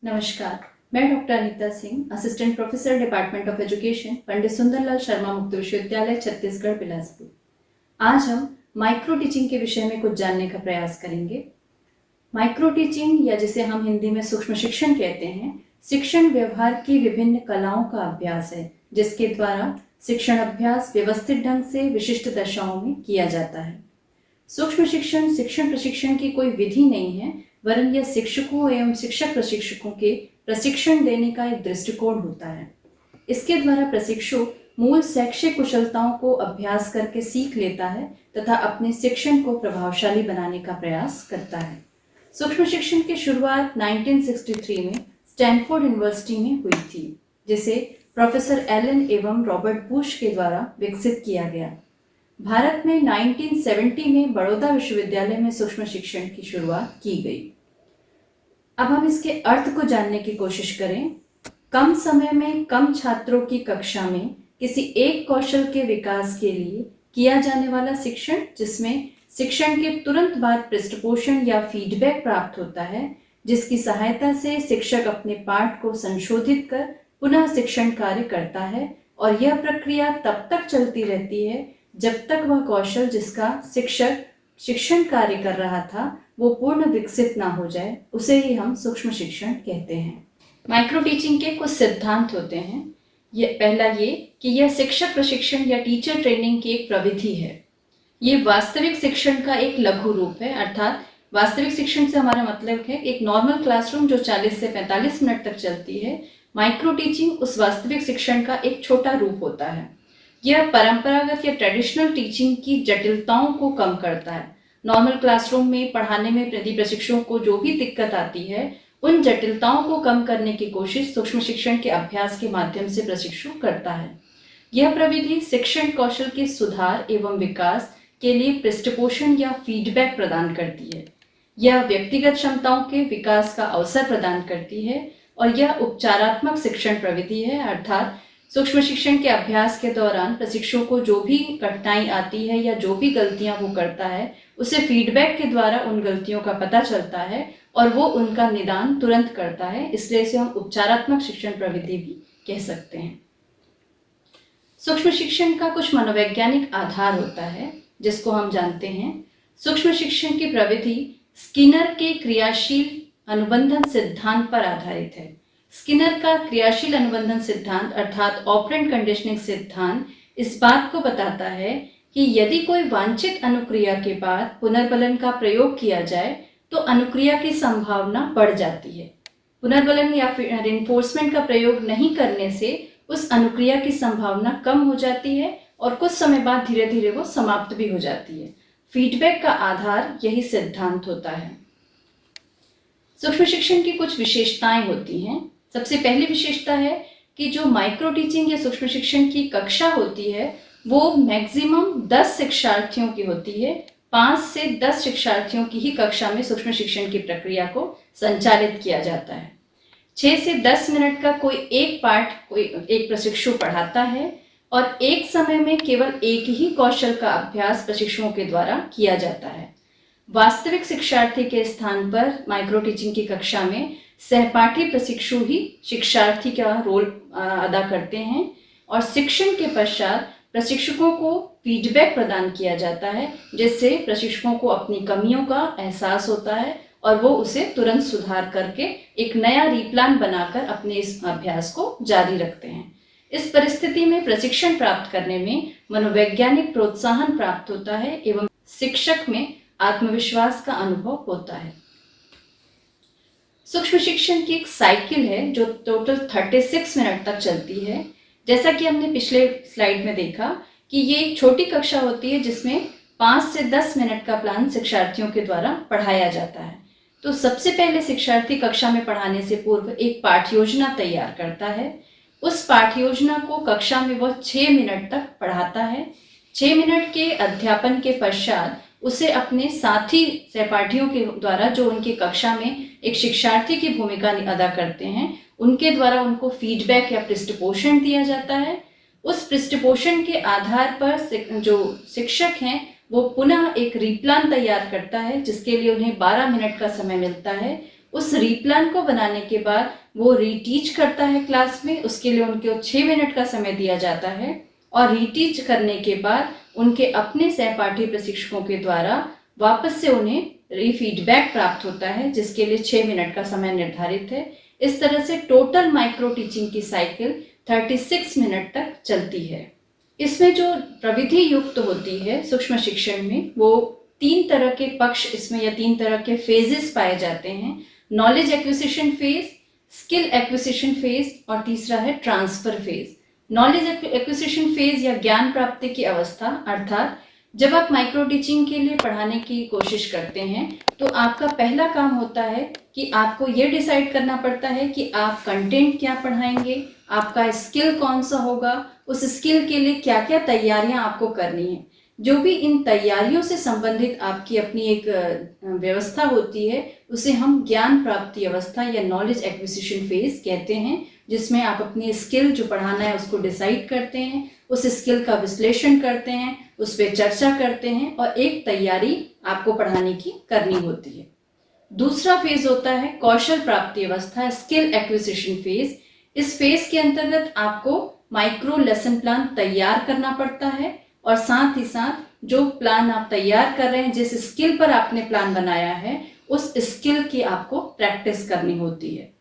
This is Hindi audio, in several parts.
नमस्कार, मैं doctor Anita Singh, assistant professor department of education, Pandit Sundarlal Sharma मुक्त विश्वविद्यालय, छत्तीसगढ़, बिलासपुर। आज हम माइक्रो टीचिंग के विषय में कुछ जानने का प्रयास करेंगे। माइक्रो टीचिंग या जिसे हम हिंदी में सूक्ष्म शिक्षण कहते हैं, शिक्षण व्यवहार की विभिन्न कलाओं का अभ्यास है, जिसके द्वारा शिक्षण अभ्यास व्यवस्थित ढंग से विशिष्ट दशाओं में किया जाता है। सूक्ष्म शिक्षण शिक्षण प्रशिक्षण की कोई विधि नहीं है, वरन यह शिक्षकों एवं शिक्षक प्रशिक्षकों के प्रशिक्षण देने का एक दृष्टिकोण होता है। इसके द्वारा प्रशिक्षु मूल शैक्षिक कुशलताओं को अभ्यास करके सीख लेता है तथा अपने शिक्षण को प्रभावशाली बनाने का प्रयास करता है। सूक्ष्म शिक्षण की शुरुआत 1963 में स्टैनफोर्ड यूनिवर्सिटी में हुई थी, जिसे प्रोफेसर एलन एवं रॉबर्ट बुश के द्वारा विकसित किया गया। भारत में 1970 में बड़ौदा विश्वविद्यालय में सूक्ष्म शिक्षण की शुरुआत की गई। अब हम इसके अर्थ को जानने की कोशिश करें। कम समय में कम छात्रों की कक्षा में किसी एक कौशल के विकास के लिए किया जाने वाला शिक्षण, जिसमें शिक्षण के तुरंत बाद पृष्ठपोषण या फीडबैक प्राप्त होता है, जिसकी सहायता से शिक्षक अपने पाठ को संशोधित कर पुनः शिक्षण कार्य करता है, और यह प्रक्रिया तब तक चलती रहती है जब तक वह कौशल जिसका शिक्षक शिक्षण कार्य कर रहा था वो पूर्ण विकसित ना हो जाए, उसे ही हम सूक्ष्म शिक्षण कहते हैं। माइक्रो टीचिंग के कुछ सिद्धांत होते हैं। पहला ये कि यह शिक्षक प्रशिक्षण या टीचर ट्रेनिंग की एक प्रविधि है। ये वास्तविक शिक्षण का एक लघु रूप है, अर्थात वास्तविक शिक्षण से हमारा मतलब है एक नॉर्मल क्लासरूम जो 40 से 45 मिनट तक चलती है। माइक्रो टीचिंग उस वास्तविक शिक्षण का एक छोटा रूप होता है। यह परंपरागत या ट्रेडिशनल टीचिंग की जटिलताओं को कम करता है। नॉर्मल क्लासरूम में पढ़ाने में प्रशिक्षुओं को जो भी दिक्कत आती है, उन जटिलताओं को कम करने की कोशिश सूक्ष्म शिक्षण के अभ्यास के माध्यम से प्रशिक्षु करता है। यह प्रविधि शिक्षण कौशल के सुधार एवं विकास के लिए पृष्ठपोषण या फीडबैक प्रदान करती है। यह व्यक्तिगत क्षमताओं के विकास का अवसर प्रदान करती है, और यह उपचारात्मक शिक्षण प्रविधि है, अर्थात सूक्ष्म शिक्षण के अभ्यास के दौरान प्रशिक्षु को जो भी कठिनाई आती है या जो भी गलतियां वो करता है, उसे फीडबैक के द्वारा उन गलतियों का पता चलता है और वो उनका निदान तुरंत करता है। इसलिए इसे हम उपचारात्मक शिक्षण प्रविधि भी कह सकते हैं। सूक्ष्म शिक्षण का कुछ मनोवैज्ञानिक आधार होता है, जिसको हम जानते हैं। सूक्ष्म शिक्षण की प्रविधि स्किनर के क्रियाशील अनुबंधन सिद्धांत पर आधारित है। स्किनर का क्रियाशील अनुबंधन सिद्धांत अर्थात ऑपरेंट कंडीशनिंग सिद्धांत इस बात को बताता है कि यदि कोई वांछित अनुक्रिया के बाद पुनर्बलन का प्रयोग किया जाए तो अनुक्रिया की संभावना बढ़ जाती है। पुनर्बलन या रिइंफोर्समेंट का प्रयोग नहीं करने से उस अनुक्रिया की संभावना कम हो जाती है और कुछ समय बाद धीरे धीरे वो समाप्त भी हो जाती है। फीडबैक का आधार यही सिद्धांत होता है। सूक्ष्म शिक्षण की कुछ विशेषताएं होती हैं। सबसे पहली विशेषता है कि जो माइक्रो टीचिंग या सूक्ष्म शिक्षण की कक्षा होती है वो मैक्सिमम 10 शिक्षार्थियों की होती है। 5 से 10 शिक्षार्थियों की ही कक्षा में सूक्ष्म शिक्षण की प्रक्रिया को संचालित किया जाता है। 6 से 10 मिनट का कोई एक पाठ कोई एक प्रशिक्षु पढ़ाता है, और एक समय में केवल एक ही कौशल का अभ्यास प्रशिक्षुओं के द्वारा किया जाता है। वास्तविक शिक्षार्थी के स्थान पर माइक्रो टीचिंग की कक्षा में सहपाठी प्रशिक्षु ही शिक्षार्थी का रोल अदा करते हैं, और शिक्षण के पश्चात प्रशिक्षकों को फीडबैक प्रदान किया जाता है, जिससे प्रशिक्षकों को अपनी कमियों का एहसास होता है और वो उसे तुरंत सुधार करके एक नया रीप्लान बनाकर अपने इस अभ्यास को जारी रखते हैं। इस परिस्थिति में प्रशिक्षण प्राप्त करने में मनोवैज्ञानिक प्रोत्साहन प्राप्त होता है एवं शिक्षक में आत्मविश्वास का अनुभव होता है। सूक्ष्म शिक्षण की एक साइकिल है जो टोटल 36 मिनट तक चलती है। जैसा कि हमने पिछले स्लाइड में देखा कि ये एक छोटी कक्षा होती है जिसमें 5 से 10 मिनट का प्लान शिक्षार्थियों के द्वारा पढ़ाया जाता है। तो सबसे पहले शिक्षार्थी कक्षा में पढ़ाने से पूर्व एक पाठ योजना तैयार करता है। उस पाठ योजना को कक्षा में वह 6 मिनट तक पढ़ाता है। 6 मिनट के अध्यापन के पश्चात उसे अपने साथी सहपाठियों के द्वारा, जो उनकी कक्षा में एक शिक्षार्थी की भूमिका अदा करते हैं, उनके द्वारा उनको फीडबैक या पृष्ठपोषण दिया जाता है। उस पृष्ठपोषण के आधार पर जो शिक्षक हैं वो पुनः एक रीप्लान तैयार करता है, जिसके लिए उन्हें 12 मिनट का समय मिलता है। उस रीप्लान को बनाने के बाद वो रीटीच करता है क्लास में, उसके लिए उनको 6 मिनट का समय दिया जाता है और रीटीच करने के बाद उनके अपने सहपाठी प्रशिक्षकों के द्वारा वापस से उन्हें फीडबैक प्राप्त होता है, जिसके लिए 6 मिनट का समय निर्धारित है। इस तरह से टोटल माइक्रो टीचिंग की साइकिल 36 मिनट तक चलती है। इसमें जो प्रविधि युक्त होती है सूक्ष्म शिक्षण में, वो 3 तरह के पक्ष इसमें या 3 तरह के फेजेस पाए जाते हैं। Knowledge acquisition phase, skill acquisition phase और तीसरा है transfer phase. Knowledge acquisition phase या ज्ञान प्राप्ति की अवस्था, अर्थात जब आप माइक्रो टीचिंग के लिए पढ़ाने की कोशिश करते हैं तो आपका पहला काम होता है कि आपको ये डिसाइड करना पड़ता है कि आप कंटेंट क्या पढ़ाएंगे, आपका स्किल कौन सा होगा, उस स्किल के लिए क्या क्या तैयारियां आपको करनी है। जो भी इन तैयारियों से संबंधित आपकी अपनी एक व्यवस्था होती है, उसे हम ज्ञान प्राप्ति अवस्था या नॉलेज एक्विजिशन फेज कहते हैं, जिसमें आप अपनी स्किल जो पढ़ाना है उसको डिसाइड करते हैं, उस स्किल का विश्लेषण करते हैं, उस पर चर्चा करते हैं और एक तैयारी आपको पढ़ाने की करनी होती है। दूसरा फेज होता है कौशल प्राप्ति अवस्था, स्किल एक्विजिशन फेज। इस फेज के अंतर्गत आपको माइक्रो लेसन प्लान तैयार करना पड़ता है और साथ ही साथ जो प्लान आप तैयार कर रहे हैं, जिस स्किल पर आपने प्लान बनाया है, उस स्किल की आपको प्रैक्टिस करनी होती है।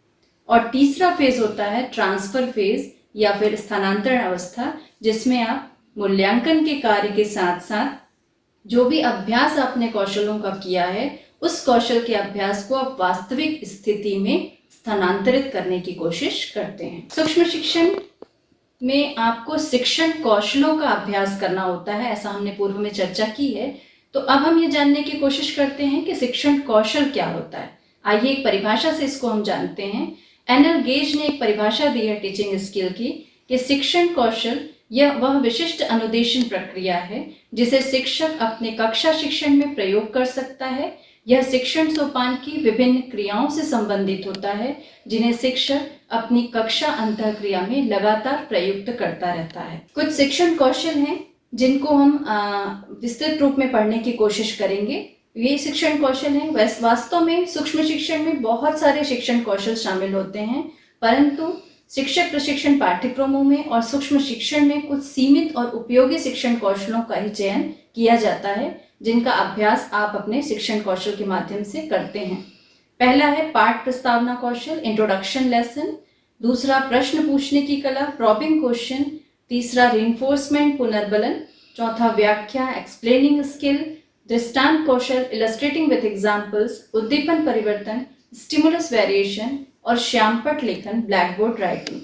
और तीसरा फेज होता है ट्रांसफर फेज या फिर स्थानांतरण अवस्था, जिसमें आप मूल्यांकन के कार्य के साथ साथ जो भी अभ्यास आपने कौशलों का किया है, उस कौशल के अभ्यास को आप वास्तविक स्थिति में स्थानांतरित करने की कोशिश करते हैं। सूक्ष्म शिक्षण में आपको शिक्षण कौशलों का अभ्यास करना होता है, ऐसा हमने पूर्व में चर्चा की है। तो अब हम ये जानने की कोशिश करते हैं कि शिक्षण कौशल क्या होता है। आइए एक परिभाषा से इसको हम जानते हैं। एनएल गेज ने एक परिभाषा दी है टीचिंग स्किल की कि शिक्षण कौशल यह वह विशिष्ट अनुदेशन प्रक्रिया है जिसे शिक्षक अपने कक्षा शिक्षण में प्रयोग कर सकता है। यह शिक्षण सोपान की विभिन्न क्रियाओं से संबंधित होता है जिन्हें शिक्षक अपनी कक्षा अंतःक्रिया में लगातार प्रयुक्त करता रहता है। कुछ शिक्षण कौशल हैं जिनको हम विस्तृत रूप में पढ़ने की कोशिश करेंगे। ये शिक्षण कौशल हैं, वास्तव में सूक्ष्म शिक्षण में बहुत सारे शिक्षण कौशल शामिल होते हैं, परंतु शिक्षक प्रशिक्षण पाठ्यक्रमों में और सूक्ष्म शिक्षण में कुछ सीमित और उपयोगी शिक्षण कौशलों का ही चयन किया जाता है, जिनका अभ्यास आप अपने शिक्षण कौशल के माध्यम से करते हैं। पहला है पाठ प्रस्तावना कौशल, इंट्रोडक्शन लेसन। दूसरा प्रश्न पूछने की कला, प्रॉबिंग क्वेश्चन। तीसरा रिइंफोर्समेंट, पुनर्बलन। चौथा व्याख्या, एक्सप्लेनिंग स्किल। दृष्टांत कौशल, इलस्ट्रेटिंग विथ एग्जाम्पल्स। उद्दीपन परिवर्तन, स्टिमुलस वेरिएशन। और श्यामपट लेखन, ब्लैक बोर्ड राइटिंग।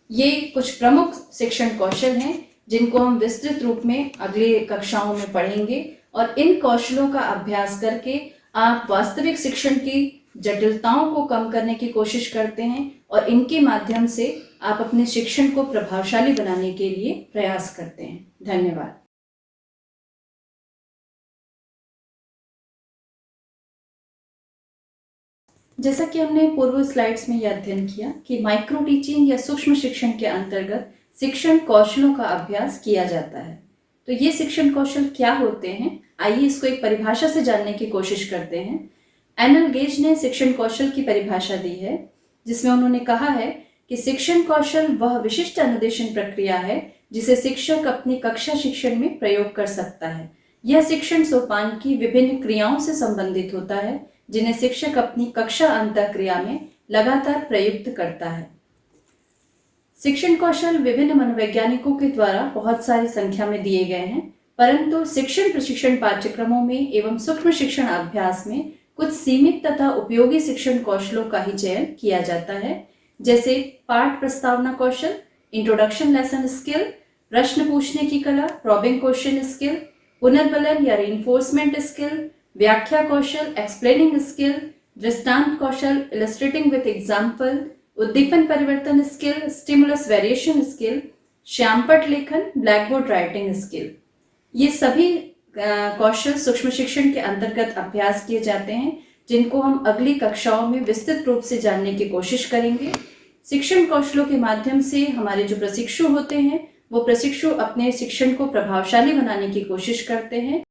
ये कुछ प्रमुख शिक्षण कौशल हैं जिनको हम विस्तृत रूप में अगली कक्षाओं में पढ़ेंगे और इन कौशलों का अभ्यास करके आप वास्तविक शिक्षण की जटिलताओं को कम करने की कोशिश करते हैं और इनके माध्यम से आप अपने शिक्षण को प्रभावशाली बनाने के लिए प्रयास करते हैं। धन्यवाद। जैसा कि हमने पूर्व स्लाइड्स में यह अध्ययन किया कि माइक्रो टीचिंग या सूक्ष्म शिक्षण के अंतर्गत शिक्षण कौशलों का अभ्यास किया जाता है। तो ये शिक्षण कौशल क्या होते हैं, आइए इसको एक परिभाषा से जानने की कोशिश करते हैं। एनएल गेज ने शिक्षण कौशल की परिभाषा दी है, जिसमें उन्होंने कहा है कि शिक्षण कौशल वह विशिष्ट अनुदेशन प्रक्रिया है जिसे शिक्षक अपनी कक्षा शिक्षण में प्रयोग कर सकता है। यह शिक्षण सोपान की विभिन्न क्रियाओं से संबंधित होता है जिन्हें शिक्षक अपनी कक्षा अंतःक्रिया में लगातार प्रयुक्त करता है। शिक्षण कौशल विभिन्न मनोवैज्ञानिकों के द्वारा बहुत सारी संख्या में दिए गए हैं, परंतु शिक्षण प्रशिक्षण पाठ्यक्रमों में एवं सूक्ष्म शिक्षण अभ्यास में कुछ सीमित तथा उपयोगी शिक्षण कौशलों का ही चयन किया जाता है, जैसे पाठ प्रस्तावना कौशल, इंट्रोडक्शन लेसन स्किल, प्रश्न पूछने की कला, प्रॉबिंग क्वेश्चन स्किल, पुनर्बलन या रिइंफोर्समेंट स्किल, व्याख्या कौशल, एक्सप्लेनिंग स्किल, दृष्टांत कौशल, इलस्ट्रेटिंग विथ एग्जाम्पल, उद्दीपन परिवर्तन स्किल, स्टिमुलस वेरिएशन स्किल, श्यामपट लेखन, ब्लैक बोर्ड राइटिंग स्किल। ये सभी कौशल सूक्ष्म शिक्षण के अंतर्गत अभ्यास किए जाते हैं, जिनको हम अगली कक्षाओं में विस्तृत रूप से जानने की कोशिश करेंगे। शिक्षण कौशलों के माध्यम से हमारे जो प्रशिक्षु होते हैं, वो प्रशिक्षु अपने शिक्षण को प्रभावशाली बनाने की कोशिश करते हैं।